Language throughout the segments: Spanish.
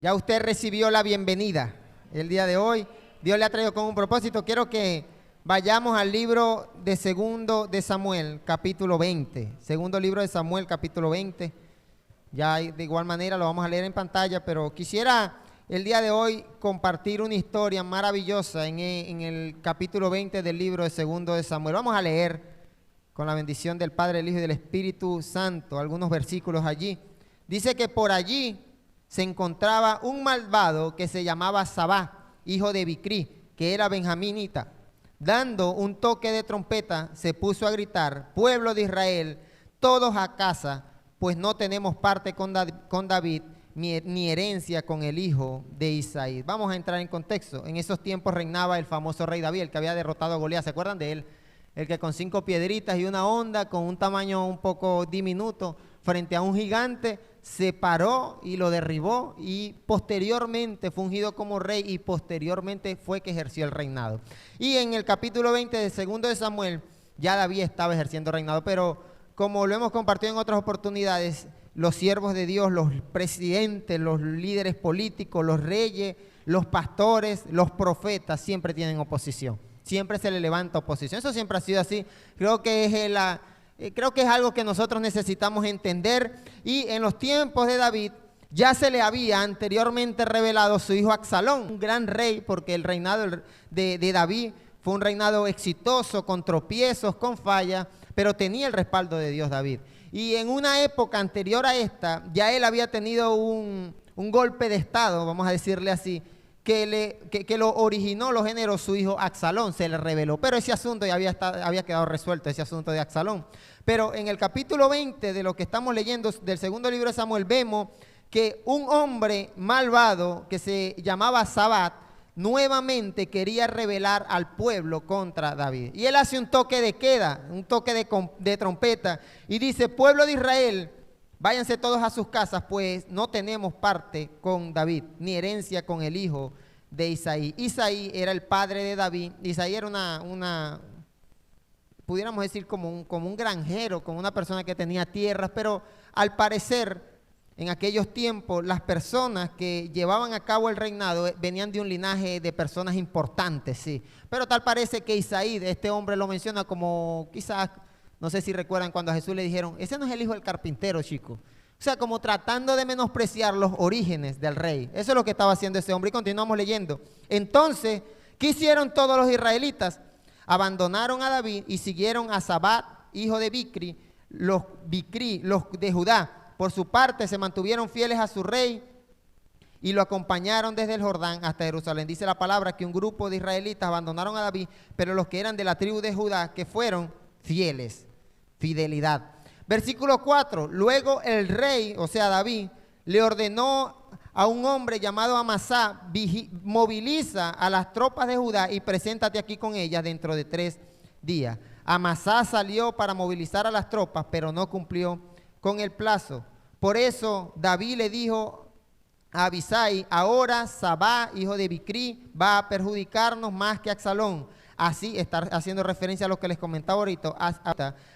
Ya usted recibió la bienvenida el día de hoy. Dios le ha traído con un propósito. Quiero que vayamos al libro de Segundo de Samuel, capítulo 20. Segundo libro de Samuel, capítulo 20. Ya de igual manera lo vamos a leer en pantalla, pero quisiera el día de hoy compartir una historia maravillosa en el capítulo 20 del libro de Segundo de Samuel. Vamos a leer con la bendición del Padre, el Hijo y del Espíritu Santo algunos versículos allí. Dice que por allí se encontraba un malvado que se llamaba Sabá, hijo de Bicri, que era benjaminita. Dando un toque de trompeta, se puso a gritar: pueblo de Israel, todos a casa, pues no tenemos parte con David, ni herencia con el hijo de Isaí. Vamos a entrar en contexto. En esos tiempos reinaba el famoso rey David, el que había derrotado a Goliat. ¿Se acuerdan de él? El que con 5 piedritas y una honda, con un tamaño un poco diminuto, frente a un gigante, se paró y lo derribó, y posteriormente fue ungido como rey, y posteriormente fue que ejerció el reinado. Y en el capítulo 20 de Segundo de Samuel ya David estaba ejerciendo reinado, pero como lo hemos compartido en otras oportunidades, los siervos de Dios, los presidentes, los líderes políticos, los reyes, los pastores, los profetas siempre tienen oposición. Siempre se le levanta oposición. Eso siempre ha sido así. Creo que es algo que nosotros necesitamos entender. Y en los tiempos de David ya se le había anteriormente revelado su hijo Absalón, un gran rey, porque el reinado de David fue un reinado exitoso, con tropiezos, con fallas, pero tenía el respaldo de Dios David. Y en una época anterior a esta, ya él había tenido un golpe de estado, vamos a decirle así, que lo originó, lo generó su hijo Absalón, se le reveló. Pero ese asunto ya había quedado resuelto, ese asunto de Absalón. Pero en el capítulo 20 de lo que estamos leyendo del segundo libro de Samuel, vemos que un hombre malvado que se llamaba Sabat nuevamente quería rebelar al pueblo contra David. Y él hace un toque de queda, un toque de trompeta, y dice: pueblo de Israel, váyanse todos a sus casas, pues no tenemos parte con David, ni herencia con el hijo de Isaí. Isaí era el padre de David. Isaí era pudiéramos decir como un granjero, como una persona que tenía tierras, pero al parecer en aquellos tiempos las personas que llevaban a cabo el reinado venían de un linaje de personas importantes, sí. Pero tal parece que Isaí, este hombre, lo menciona como quizás, no sé si recuerdan cuando a Jesús le dijeron: ese no es el hijo del carpintero, chico. O sea, como tratando de menospreciar los orígenes del rey. Eso es lo que estaba haciendo ese hombre. Y continuamos leyendo. Entonces, ¿qué hicieron todos los israelitas? Abandonaron a David y siguieron a Sabat, hijo de Bicri, los de Judá. Por su parte, se mantuvieron fieles a su rey y lo acompañaron desde el Jordán hasta Jerusalén. Dice la palabra que un grupo de israelitas abandonaron a David, pero los que eran de la tribu de Judá, que fueron fieles. Fidelidad. Versículo 4. Luego el rey, o sea David, le ordenó a un hombre llamado Amasá: moviliza a las tropas de Judá y preséntate aquí con ellas dentro de 3 días. Amasá salió para movilizar a las tropas, pero no cumplió con el plazo. Por eso David le dijo a Abisai: ahora Sabá, hijo de Bicri, va a perjudicarnos más que Absalón. Así está haciendo referencia a lo que les comentaba ahorita.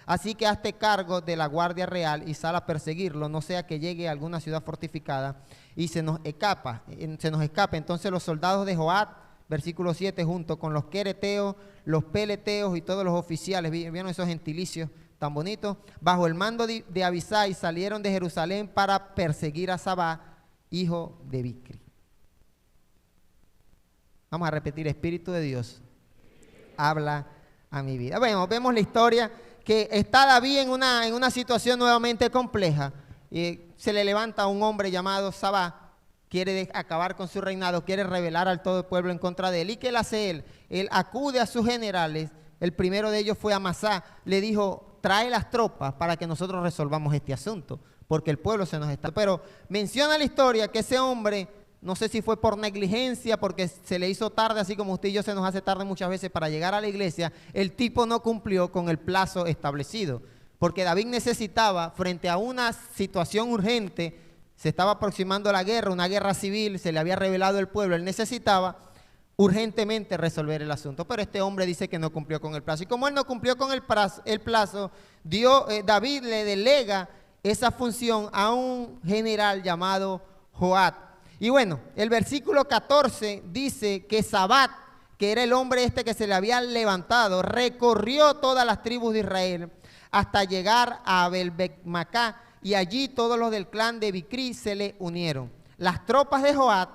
Así que hazte cargo de la guardia real y sal a perseguirlo, no sea que llegue a alguna ciudad fortificada y se nos escape. Entonces los soldados de Joab, versículo 7, junto con los quereteos, los peleteos y todos los oficiales, ¿vieron esos gentilicios tan bonitos? Bajo el mando de Abisai salieron de Jerusalén para perseguir a Sabá, hijo de Bicri. Vamos a repetir: Espíritu de Dios, habla a mi vida. Bueno, vemos la historia que está David en una situación nuevamente compleja. Se le levanta un hombre llamado Sabá, quiere acabar con su reinado, quiere rebelar al todo el pueblo en contra de él. ¿Y qué le hace él? Él acude a sus generales. El primero de ellos fue Amasá. Le dijo: trae las tropas para que nosotros resolvamos este asunto, porque el pueblo se nos está... Pero menciona la historia que ese hombre, no sé si fue por negligencia, porque se le hizo tarde, así como usted y yo se nos hace tarde muchas veces para llegar a la iglesia, el tipo no cumplió con el plazo establecido. Porque David necesitaba, frente a una situación urgente, se estaba aproximando la guerra, una guerra civil, se le había revelado el pueblo, él necesitaba urgentemente resolver el asunto. Pero este hombre dice que no cumplió con el plazo. Y como él no cumplió con el plazo, David le delega esa función a un general llamado Joab. Y bueno, el versículo 14 dice que Sabat, que era el hombre este que se le había levantado, recorrió todas las tribus de Israel hasta llegar a Abel-Becmacá, y allí todos los del clan de Bicri se le unieron. Las tropas de Joab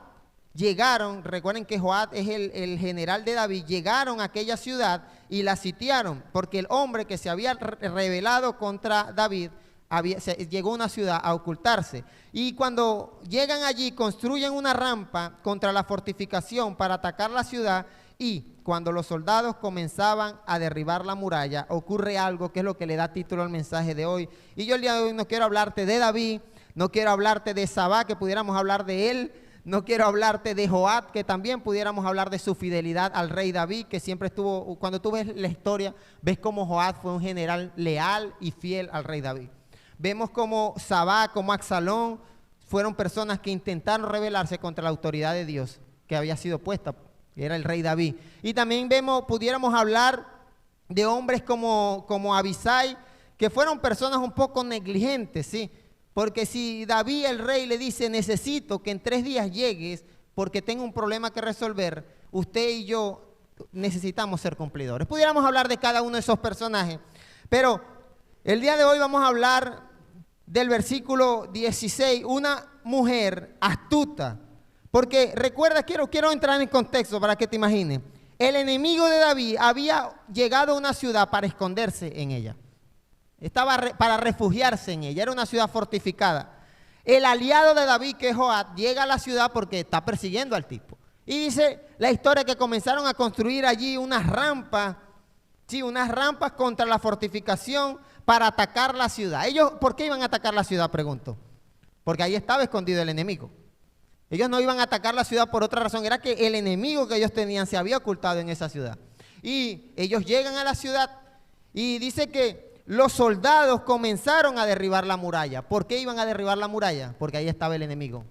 llegaron, recuerden que Joab es el general de David, llegaron a aquella ciudad y la sitiaron, porque el hombre que se había rebelado contra David llegó a una ciudad a ocultarse. Y cuando llegan allí, construyen una rampa contra la fortificación para atacar la ciudad, y cuando los soldados comenzaban a derribar la muralla, ocurre algo que es lo que le da título al mensaje de hoy. Y yo el día de hoy no quiero hablarte de David, no quiero hablarte de Sabá, que pudiéramos hablar de él, no quiero hablarte de Joab, que también pudiéramos hablar de su fidelidad al rey David, que siempre estuvo, cuando tú ves la historia, ves cómo Joab fue un general leal y fiel al rey David. Vemos como Sabá, como Absalón, fueron personas que intentaron rebelarse contra la autoridad de Dios, que había sido puesta, que era el rey David. Y también pudiéramos hablar de hombres como Abisai, que fueron personas un poco negligentes, ¿sí? Porque si David, el rey, le dice, necesito que en 3 días llegues porque tengo un problema que resolver, usted y yo necesitamos ser cumplidores. Pudiéramos hablar de cada uno de esos personajes, pero el día de hoy vamos a hablar del versículo 16, una mujer astuta. Porque recuerda, quiero entrar en contexto para que te imagines. El enemigo de David había llegado a una ciudad para esconderse en ella. Estaba para refugiarse en ella, era una ciudad fortificada. El aliado de David, que es Joab, llega a la ciudad porque está persiguiendo al tipo. Y dice la historia que comenzaron a construir allí unas rampas, sí, unas rampas contra la fortificación para atacar la ciudad. Ellos, ¿por qué iban a atacar la ciudad? Pregunto. Porque ahí estaba escondido el enemigo. Ellos no iban a atacar la ciudad por otra razón, era que el enemigo que ellos tenían se había ocultado en esa ciudad. Y ellos llegan a la ciudad y dice que los soldados comenzaron a derribar la muralla. ¿Por qué iban a derribar la muralla? Porque ahí estaba el enemigo.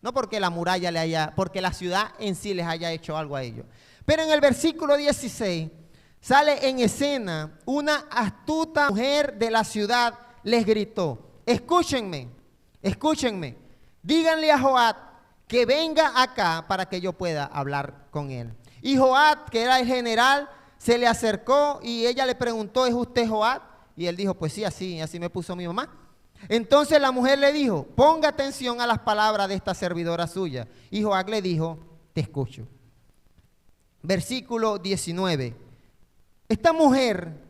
No porque la muralla porque la ciudad en sí les haya hecho algo a ellos. Pero en el versículo 16 sale en escena una astuta mujer de la ciudad, les gritó, escúchenme, díganle a Joab que venga acá para que yo pueda hablar con él. Y Joab, que era el general, se le acercó y ella le preguntó, ¿es usted Joab? Y él dijo, pues sí, así me puso mi mamá. Entonces la mujer le dijo, ponga atención a las palabras de esta servidora suya. Y Joab le dijo, te escucho. Versículo 19. Esta mujer,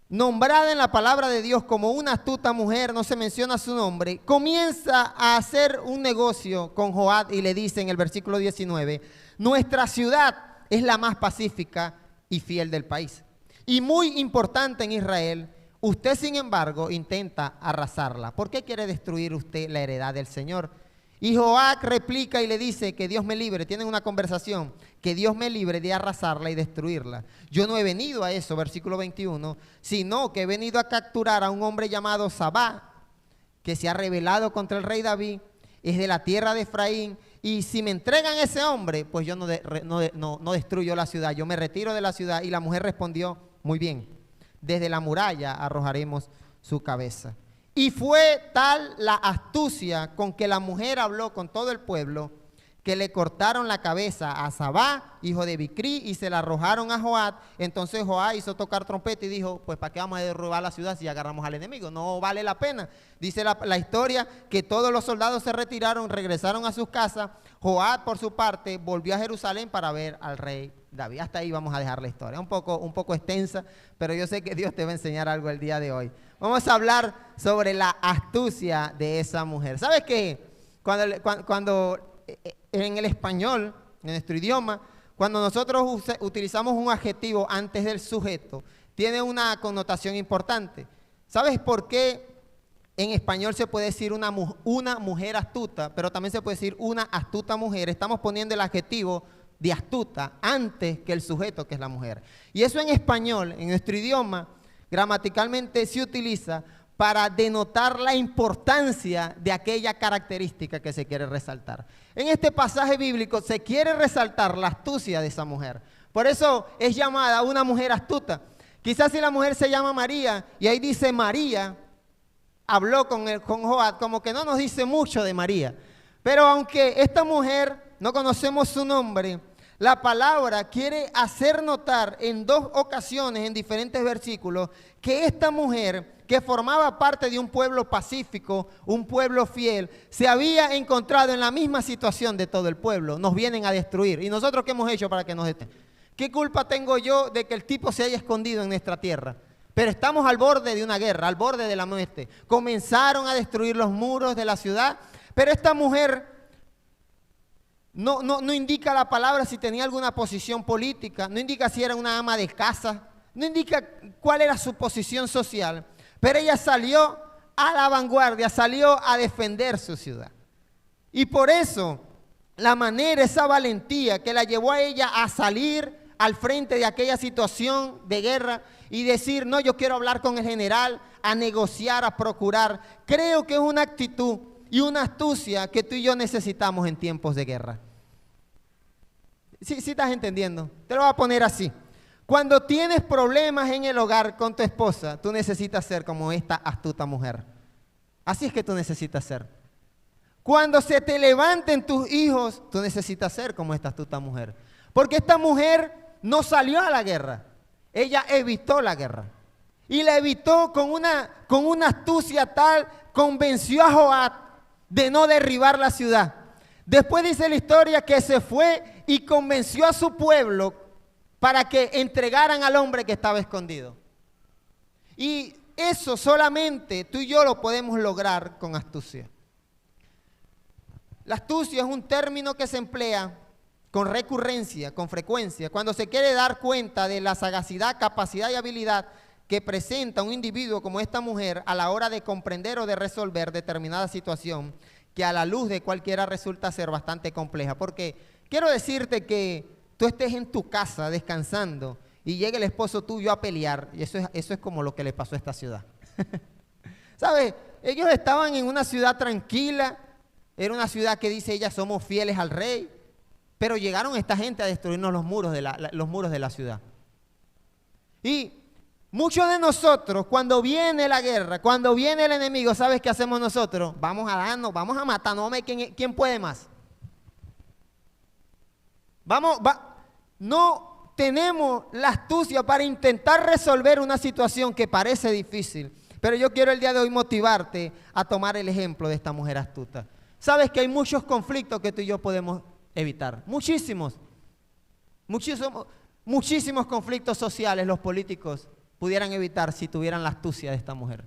nombrada en la palabra de Dios como una astuta mujer, no se menciona su nombre, comienza a hacer un negocio con Joab y le dice en el versículo 19, nuestra ciudad es la más pacífica y fiel del país. Y muy importante en Israel, usted sin embargo intenta arrasarla. ¿Por qué quiere destruir usted la heredad del Señor? Y Joab replica y le dice que Dios me libre, tienen una conversación, que Dios me libre de arrasarla y destruirla. Yo no he venido a eso, versículo 21, sino que he venido a capturar a un hombre llamado Sabá, que se ha rebelado contra el rey David, es de la tierra de Efraín, y si me entregan ese hombre, pues yo no destruyo la ciudad, yo me retiro de la ciudad. Y la mujer respondió, muy bien, desde la muralla arrojaremos su cabeza. Y fue tal la astucia con que la mujer habló con todo el pueblo, que le cortaron la cabeza a Sabá, hijo de Bicri, y se la arrojaron a Joab. Entonces Joab hizo tocar trompeta y dijo, pues ¿para qué vamos a derrubar la ciudad si agarramos al enemigo? No vale la pena. Dice la historia que todos los soldados se retiraron, regresaron a sus casas. Joab, por su parte, volvió a Jerusalén para ver al rey David. Hasta ahí vamos a dejar la historia. Un poco extensa, pero yo sé que Dios te va a enseñar algo el día de hoy. Vamos a hablar sobre la astucia de esa mujer. ¿Sabes qué? Cuando en el español, en nuestro idioma, cuando nosotros utilizamos un adjetivo antes del sujeto, tiene una connotación importante. ¿Sabes por qué en español se puede decir una mujer astuta, pero también se puede decir una astuta mujer? Estamos poniendo el adjetivo de astuta antes que el sujeto, que es la mujer. Y eso en español, en nuestro idioma, gramaticalmente se utiliza para denotar la importancia de aquella característica que se quiere resaltar. En este pasaje bíblico se quiere resaltar la astucia de esa mujer. Por eso es llamada una mujer astuta. Quizás si la mujer se llama María y ahí dice María, habló con Joab, como que no nos dice mucho de María. Pero aunque esta mujer, no conocemos su nombre, la palabra quiere hacer notar en 2 ocasiones, en diferentes versículos, que esta mujer, que formaba parte de un pueblo pacífico, un pueblo fiel, se había encontrado en la misma situación de todo el pueblo. Nos vienen a destruir. ¿Y nosotros qué hemos hecho para que nos destruyan? ¿Qué culpa tengo yo de que el tipo se haya escondido en nuestra tierra? Pero estamos al borde de una guerra, al borde de la muerte. Comenzaron a destruir los muros de la ciudad, pero esta mujer no indica la palabra si tenía alguna posición política, no indica si era una ama de casa, no indica cuál era su posición social, pero ella salió a la vanguardia, salió a defender su ciudad. Y por eso, la manera, esa valentía que la llevó a ella a salir al frente de aquella situación de guerra y decir, no, yo quiero hablar con el general, a negociar, a procurar, creo que es una actitud y una astucia que tú y yo necesitamos en tiempos de guerra. ¿Sí estás entendiendo? Te lo voy a poner así. Cuando tienes problemas en el hogar con tu esposa, tú necesitas ser como esta astuta mujer. Así es que tú necesitas ser. Cuando se te levanten tus hijos, tú necesitas ser como esta astuta mujer. Porque esta mujer no salió a la guerra, ella evitó la guerra. Y la evitó con una astucia tal, convenció a Joab de no derribar la ciudad. Después dice la historia que se fue y convenció a su pueblo para que entregaran al hombre que estaba escondido. Y eso solamente tú y yo lo podemos lograr con astucia. La astucia es un término que se emplea con recurrencia, con frecuencia, cuando se quiere dar cuenta de la sagacidad, capacidad y habilidad que presenta un individuo como esta mujer a la hora de comprender o de resolver determinada situación que a la luz de cualquiera resulta ser bastante compleja. Porque quiero decirte que tú estés en tu casa descansando y llegue el esposo tuyo a pelear, y eso es como lo que le pasó a esta ciudad. ¿Sabes? Ellos estaban en una ciudad tranquila, era una ciudad que dice ella, somos fieles al rey, pero llegaron esta gente a destruirnos los muros de la ciudad. Y muchos de nosotros, cuando viene la guerra, cuando viene el enemigo, ¿sabes qué hacemos nosotros? Vamos a darnos, vamos a matarnos, vamos a ver quién puede más. No tenemos la astucia para intentar resolver una situación que parece difícil, pero yo quiero el día de hoy motivarte a tomar el ejemplo de esta mujer astuta. Sabes que hay muchos conflictos que tú y yo podemos evitar, muchísimos conflictos sociales los políticos pudieran evitar si tuvieran la astucia de esta mujer.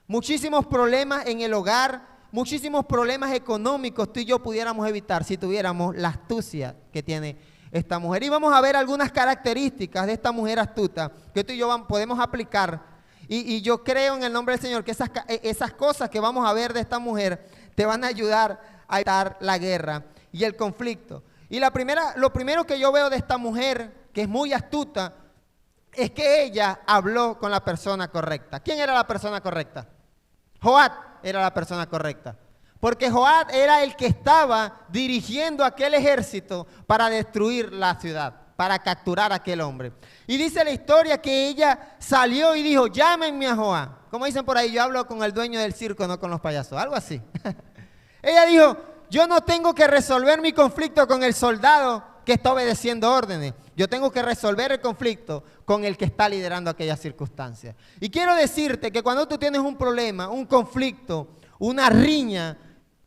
Muchísimos problemas en el hogar, muchísimos problemas económicos tú y yo pudiéramos evitar si tuviéramos la astucia que tiene esta mujer. Y vamos a ver algunas características de esta mujer astuta que tú y yo podemos aplicar. Y yo creo en el nombre del Señor que esas cosas que vamos a ver de esta mujer te van a ayudar a evitar la guerra y el conflicto. Y lo primero que yo veo de esta mujer, que es muy astuta, es que ella habló con la persona correcta. ¿Quién era la persona correcta? Joab era la persona correcta. Porque Joab era el que estaba dirigiendo aquel ejército para destruir la ciudad, para capturar a aquel hombre. Y dice la historia que ella salió y dijo, llámenme a Joab. Como dicen por ahí, yo hablo con el dueño del circo, no con los payasos, algo así. Ella dijo, yo no tengo que resolver mi conflicto con el soldado que está obedeciendo órdenes. Yo tengo que resolver el conflicto con el que está liderando aquellas circunstancias. Y quiero decirte que cuando tú tienes un problema, un conflicto, una riña,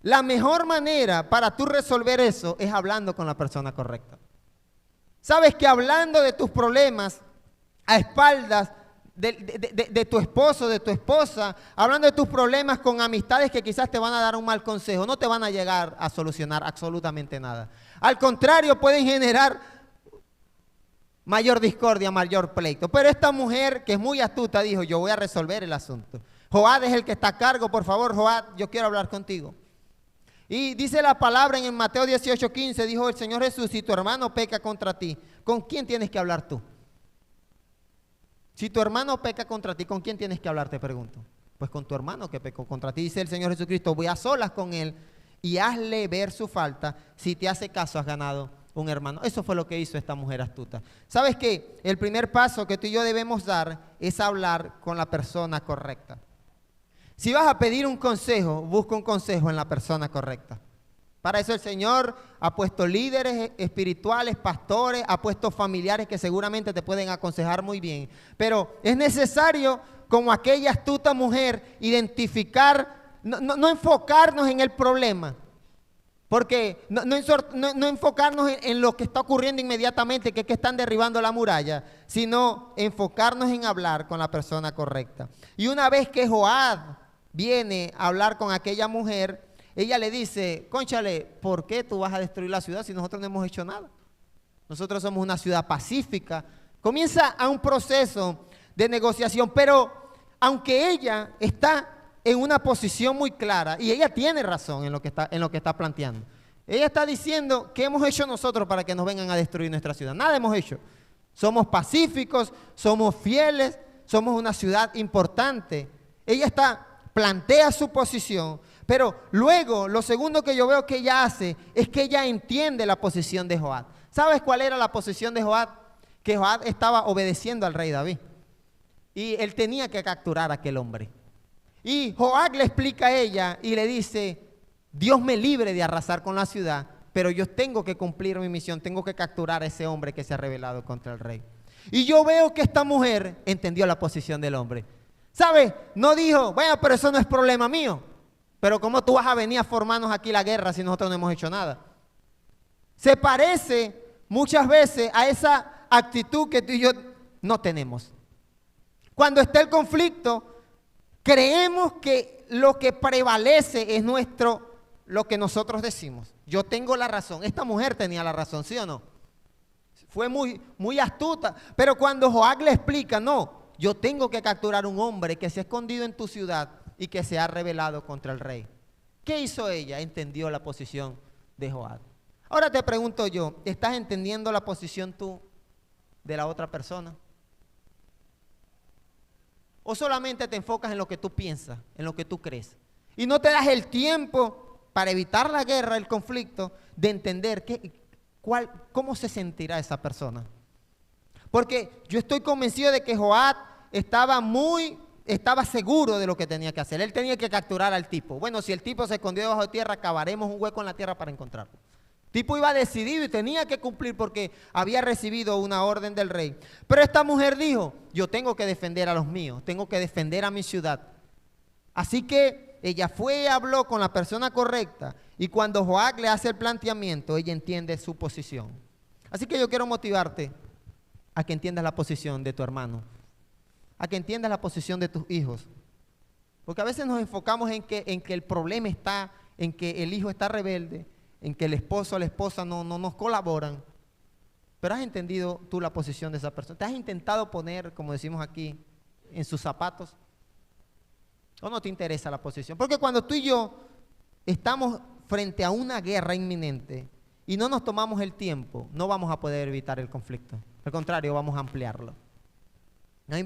la mejor manera para tú resolver eso es hablando con la persona correcta. Sabes que hablando de tus problemas a espaldas de tu esposo, de tu esposa, hablando de tus problemas con amistades que quizás te van a dar un mal consejo, no te van a llegar a solucionar absolutamente nada. Al contrario, pueden generar mayor discordia, mayor pleito. Pero esta mujer, que es muy astuta, dijo, yo voy a resolver el asunto. Joab es el que está a cargo, por favor, Joab, yo quiero hablar contigo. Y dice la palabra en Mateo 18:15, dijo el Señor Jesús, si tu hermano peca contra ti, ¿con quién tienes que hablar tú? Si tu hermano peca contra ti, ¿con quién tienes que hablar? Te pregunto. Pues con tu hermano que pecó contra ti. Dice el Señor Jesucristo, voy a solas con él y hazle ver su falta. Si te hace caso, has ganado un hermano. Eso fue lo que hizo esta mujer astuta. ¿Sabes qué? El primer paso que tú y yo debemos dar es hablar con la persona correcta. Si vas a pedir un consejo, busca un consejo en la persona correcta. Para eso el Señor ha puesto líderes espirituales, pastores, ha puesto familiares que seguramente te pueden aconsejar muy bien. Pero es necesario, como aquella astuta mujer, identificar, no enfocarnos en el problema. Porque no enfocarnos en lo que está ocurriendo inmediatamente, que es que están derribando la muralla, sino enfocarnos en hablar con la persona correcta. Y una vez que Joab viene a hablar con aquella mujer, ella le dice, cónchale, ¿por qué tú vas a destruir la ciudad si nosotros no hemos hecho nada? Nosotros somos una ciudad pacífica. Comienza a un proceso de negociación, pero aunque ella está en una posición muy clara, y ella tiene razón en lo que está planteando. Ella está diciendo, ¿qué hemos hecho nosotros para que nos vengan a destruir nuestra ciudad? Nada hemos hecho. Somos pacíficos, somos fieles, somos una ciudad importante. Ella plantea su posición, pero luego lo segundo que yo veo que ella hace es que ella entiende la posición de Joab. ¿Sabes cuál era la posición de Joab? Que Joab estaba obedeciendo al rey David y él tenía que capturar a aquel hombre. Y Joab le explica a ella y le dice, Dios me libre de arrasar con la ciudad, pero yo tengo que cumplir mi misión, tengo que capturar a ese hombre que se ha rebelado contra el rey. Y yo veo que esta mujer entendió la posición del hombre. ¿Sabes? No dijo, bueno, pero eso no es problema mío. Pero ¿cómo tú vas a venir a formarnos aquí la guerra si nosotros no hemos hecho nada? Se parece muchas veces a esa actitud que tú y yo no tenemos. Cuando está el conflicto, creemos que lo que prevalece es lo que nosotros decimos. Yo tengo la razón. Esta mujer tenía la razón, ¿sí o no? Fue muy astuta. Pero cuando Joab le explica, no, yo tengo que capturar un hombre que se ha escondido en tu ciudad y que se ha rebelado contra el rey. ¿Qué hizo ella? Entendió la posición de Joab. Ahora te pregunto yo, ¿estás entendiendo la posición tú de la otra persona? ¿O solamente te enfocas en lo que tú piensas, en lo que tú crees? Y no te das el tiempo para evitar la guerra, el conflicto, de entender cómo se sentirá esa persona. Porque yo estoy convencido de que Joab estaba seguro de lo que tenía que hacer. Él tenía que capturar al tipo. Bueno, si el tipo se escondió debajo de tierra, cavaremos un hueco en la tierra para encontrarlo. El tipo iba decidido y tenía que cumplir porque había recibido una orden del rey. Pero esta mujer dijo, yo tengo que defender a los míos, tengo que defender a mi ciudad. Así que ella fue y habló con la persona correcta. Y cuando Joab le hace el planteamiento, ella entiende su posición. Así que yo quiero motivarte a que entiendas la posición de tu hermano, a que entiendas la posición de tus hijos. Porque a veces nos enfocamos en que el problema está en que el hijo está rebelde, en que el esposo o la esposa no nos colaboran. Pero has entendido tú la posición de esa persona. ¿Te has intentado poner, como decimos aquí, en sus zapatos? ¿O no te interesa la posición? Porque cuando tú y yo estamos frente a una guerra inminente y no nos tomamos el tiempo, no vamos a poder evitar el conflicto. Al contrario, vamos a ampliarlo.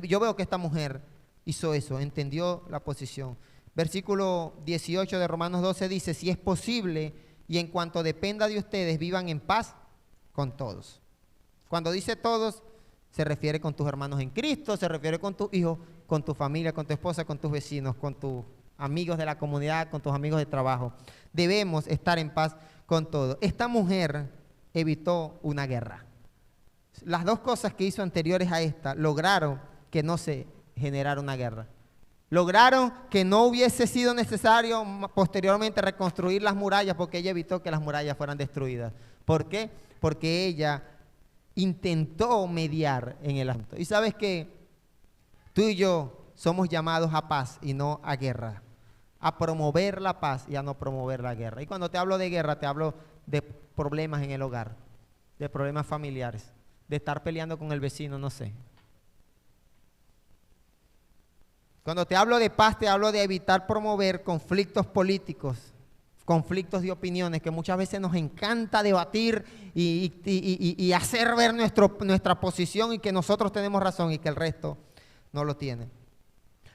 Yo veo que esta mujer hizo eso, entendió la posición. Versículo 18 de Romanos 12 dice, si es posible y en cuanto dependa de ustedes, vivan en paz con todos. Cuando dice todos, se refiere con tus hermanos en Cristo, se refiere con tus hijos, con tu familia, con tu esposa, con tus vecinos, con tus amigos de la comunidad, con tus amigos de trabajo. Debemos estar en paz con todos. Esta mujer evitó una guerra. Las dos cosas que hizo anteriores a esta lograron que no se generara una guerra. Lograron que no hubiese sido necesario posteriormente reconstruir las murallas porque ella evitó que las murallas fueran destruidas. ¿Por qué? Porque ella intentó mediar en el asunto. Y sabes que tú y yo somos llamados a paz y no a guerra. A promover la paz y a no promover la guerra. Y cuando te hablo de guerra, te hablo de problemas en el hogar, de problemas familiares, de estar peleando con el vecino, no sé. Cuando te hablo de paz, te hablo de evitar promover conflictos políticos, conflictos de opiniones, que muchas veces nos encanta debatir y hacer ver nuestra posición y que nosotros tenemos razón y que el resto no lo tiene.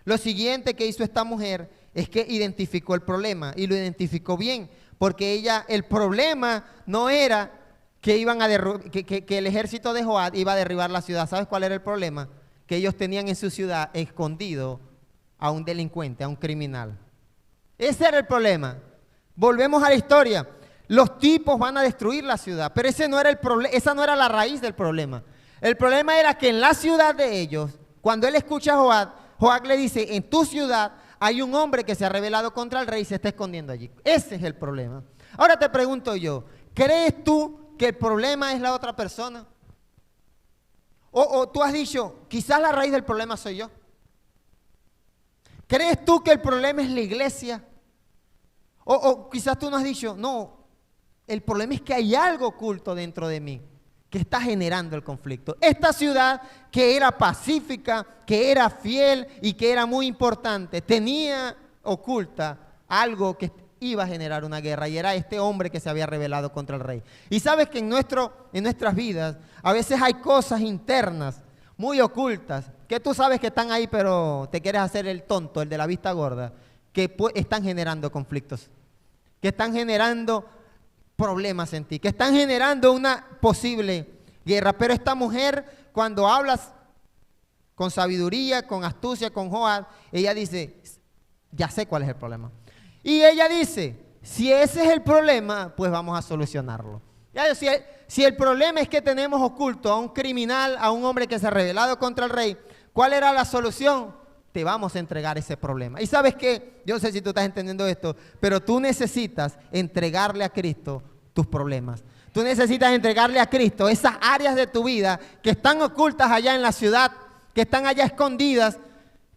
Lo siguiente que hizo esta mujer es que identificó el problema y lo identificó bien, porque el problema no era que el ejército de Joab iba a derribar la ciudad. ¿Sabes cuál era el problema? Que ellos tenían en su ciudad escondido a un delincuente, a un criminal. Ese era el problema. Volvemos a la historia. los tipos van a destruir la ciudad. Pero ese no era el esa no era la raíz del problema. El problema era que en la ciudad de ellos, cuando él escucha a Joab, Joab le dice, en tu ciudad hay un hombre que se ha rebelado contra el rey y se está escondiendo allí. Ese es el problema. Ahora te pregunto yo, ¿crees tú que el problema es la otra persona? O tú has dicho, quizás la raíz del problema soy yo. ¿Crees tú que el problema es la iglesia? O quizás tú no has dicho, no, el problema es que hay algo oculto dentro de mí que está generando el conflicto. Esta ciudad que era pacífica, que era fiel y que era muy importante, tenía oculta algo que iba a generar una guerra y era este hombre que se había rebelado contra el rey. Y sabes que en nuestras vidas a veces hay cosas internas muy ocultas que tú sabes que están ahí, pero te quieres hacer el tonto, el de la vista gorda, que están generando conflictos, que están generando problemas en ti, que están generando una posible guerra. Pero esta mujer, cuando hablas con sabiduría, con astucia, con Joab, ella dice, ya sé cuál es el problema. Y ella dice, si ese es el problema, pues vamos a solucionarlo. Ya, si el problema es que tenemos oculto a un criminal, a un hombre que se ha rebelado contra el rey, ¿cuál era la solución? Te vamos a entregar ese problema. Y sabes qué, yo no sé si tú estás entendiendo esto, pero tú necesitas entregarle a Cristo tus problemas. Tú necesitas entregarle a Cristo esas áreas de tu vida que están ocultas allá en la ciudad, que están allá escondidas,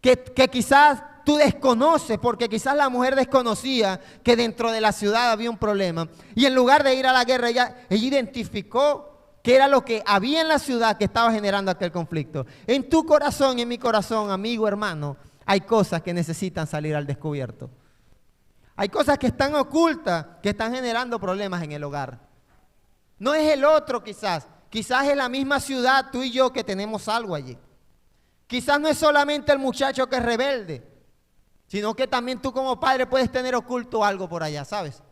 que quizás tú desconoces, porque quizás la mujer desconocía que dentro de la ciudad había un problema. Y en lugar de ir a la guerra, ella identificó qué era lo que había en la ciudad que estaba generando aquel conflicto. En tu corazón y en mi corazón, amigo, hermano, hay cosas que necesitan salir al descubierto. Hay cosas que están ocultas, que están generando problemas en el hogar. No es el otro quizás es la misma ciudad, tú y yo, que tenemos algo allí. Quizás no es solamente el muchacho que es rebelde, sino que también tú como padre puedes tener oculto algo por allá, ¿sabes?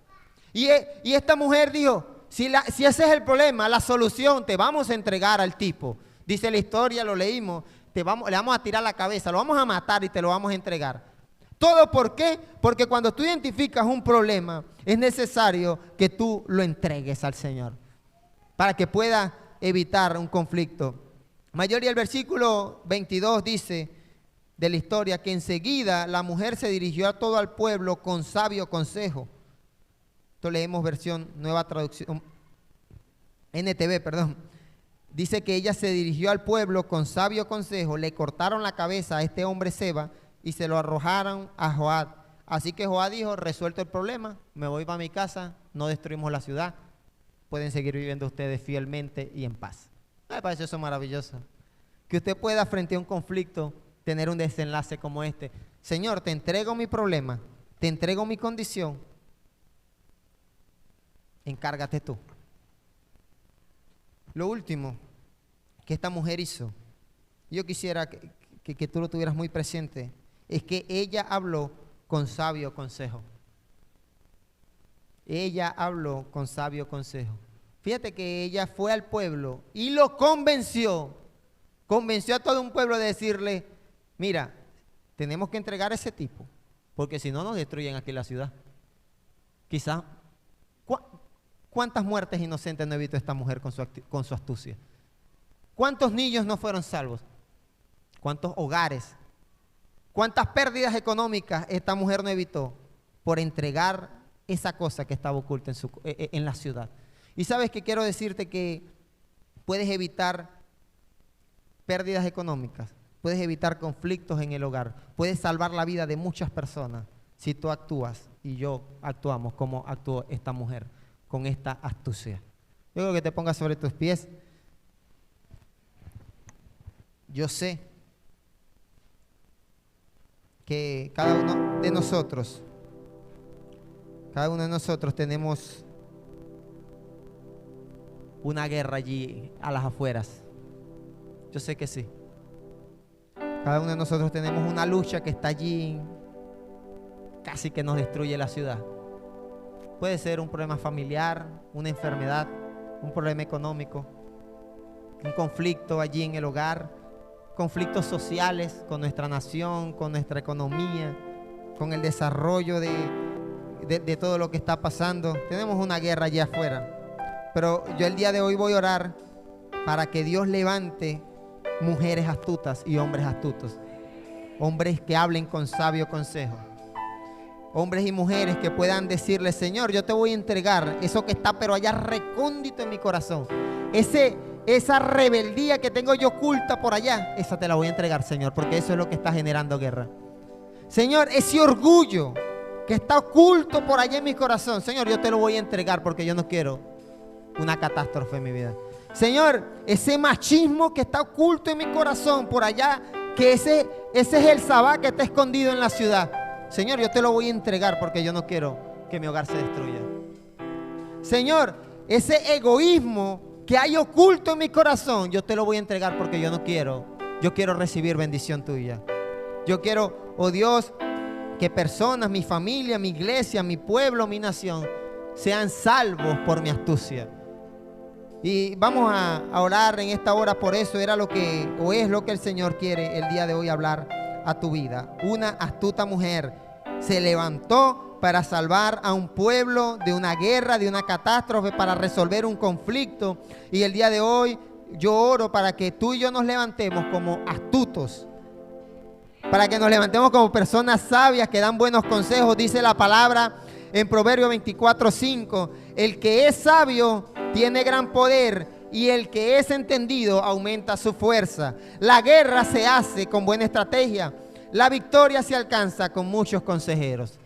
Y esta mujer dijo, si ese es el problema, la solución, te vamos a entregar al tipo. Dice la historia, lo leímos, le vamos a tirar la cabeza, lo vamos a matar y te lo vamos a entregar. ¿Todo por qué? Porque cuando tú identificas un problema, es necesario que tú lo entregues al Señor para que pueda evitar un conflicto. Mayor, y el versículo 22 dice de la historia que enseguida la mujer se dirigió a todo el pueblo con sabio consejo. Esto leemos versión nueva traducción, NTV, perdón. Dice que ella se dirigió al pueblo con sabio consejo, le cortaron la cabeza a este hombre Seba y se lo arrojaron a Joab. Así que Joab dijo, resuelto el problema, me voy para mi casa, no destruimos la ciudad, pueden seguir viviendo ustedes fielmente y en paz. Me parece eso maravilloso. Que usted pueda, frente a un conflicto, tener un desenlace como este. Señor, te entrego mi problema, te entrego mi condición, encárgate tú. Lo último que esta mujer hizo, yo quisiera que tú lo tuvieras muy presente, es que ella habló con sabio consejo. Ella habló con sabio consejo. Fíjate que ella fue al pueblo y lo convenció a todo un pueblo de decirle, mira, tenemos que entregar a ese tipo, porque si no nos destruyen aquí la ciudad. Quizás, ¿cuántas muertes inocentes no evitó esta mujer con su astucia? ¿Cuántos niños no fueron salvos? ¿Cuántos hogares? ¿Cuántas pérdidas económicas esta mujer no evitó por entregar esa cosa que estaba oculta en la ciudad? Y sabes que quiero decirte que puedes evitar pérdidas económicas, puedes evitar conflictos en el hogar, puedes salvar la vida de muchas personas si tú actúas y yo actuamos como actuó esta mujer con esta astucia. Yo creo que te pongas sobre tus pies. Yo sé que cada uno de nosotros tenemos una guerra allí a las afueras. Yo sé que sí. Cada uno de nosotros tenemos una lucha que está allí, casi que nos destruye la ciudad. Puede ser un problema familiar, una enfermedad, un problema económico, un conflicto allí en el hogar, conflictos sociales con nuestra nación, con nuestra economía, con el desarrollo de todo lo que está pasando. Tenemos una guerra allá afuera. Pero yo el día de hoy voy a orar para que Dios levante mujeres astutas y hombres astutos. Hombres que hablen con sabio consejo. Hombres y mujeres que puedan decirle: Señor, yo te voy a entregar eso que está pero allá recóndito en mi corazón. Esa rebeldía que tengo yo oculta por allá, esa te la voy a entregar, Señor, porque eso es lo que está generando guerra. Señor, ese orgullo que está oculto por allá en mi corazón, Señor, yo te lo voy a entregar porque yo no quiero una catástrofe en mi vida. Señor, ese machismo que está oculto en mi corazón por allá, que ese es el Sabá que está escondido en la ciudad. Señor, yo te lo voy a entregar porque yo no quiero que mi hogar se destruya. Señor, ese egoísmo que hay oculto en mi corazón, yo te lo voy a entregar porque yo no quiero. Yo quiero recibir bendición tuya. Yo quiero, oh Dios, que personas, mi familia, mi iglesia, mi pueblo, mi nación, sean salvos por mi astucia. Y vamos a orar en esta hora por eso. Es lo que el Señor quiere el día de hoy hablar a tu vida. Una astuta mujer se levantó para salvar a un pueblo de una guerra, de una catástrofe, para resolver un conflicto. Y el día de hoy yo oro para que tú y yo nos levantemos como astutos, para que nos levantemos como personas sabias que dan buenos consejos. Dice la palabra en Proverbios 24:5: el que es sabio tiene gran poder, y el que es entendido aumenta su fuerza. La guerra se hace con buena estrategia. La victoria se alcanza con muchos consejeros.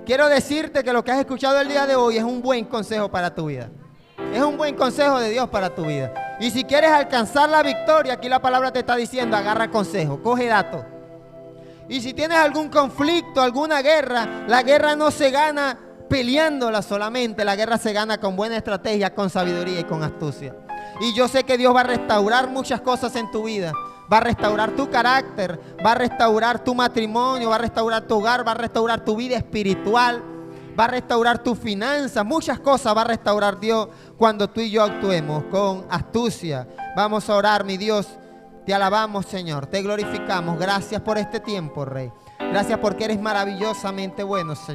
Quiero decirte que lo que has escuchado el día de hoy es un buen consejo para tu vida. Es un buen consejo de Dios para tu vida. Y si quieres alcanzar la victoria, aquí la palabra te está diciendo: agarra consejo, coge datos. Y si tienes algún conflicto, alguna guerra, la guerra no se gana peleándola solamente. La guerra se gana con buena estrategia, con sabiduría y con astucia. Y yo sé que Dios va a restaurar muchas cosas en tu vida. Va a restaurar tu carácter, va a restaurar tu matrimonio, va a restaurar tu hogar, va a restaurar tu vida espiritual, va a restaurar tus finanzas. Muchas cosas va a restaurar Dios cuando tú y yo actuemos con astucia. Vamos a orar, mi Dios. Te alabamos, Señor, te glorificamos. Gracias por este tiempo, Rey. Gracias porque eres maravillosamente bueno, Señor.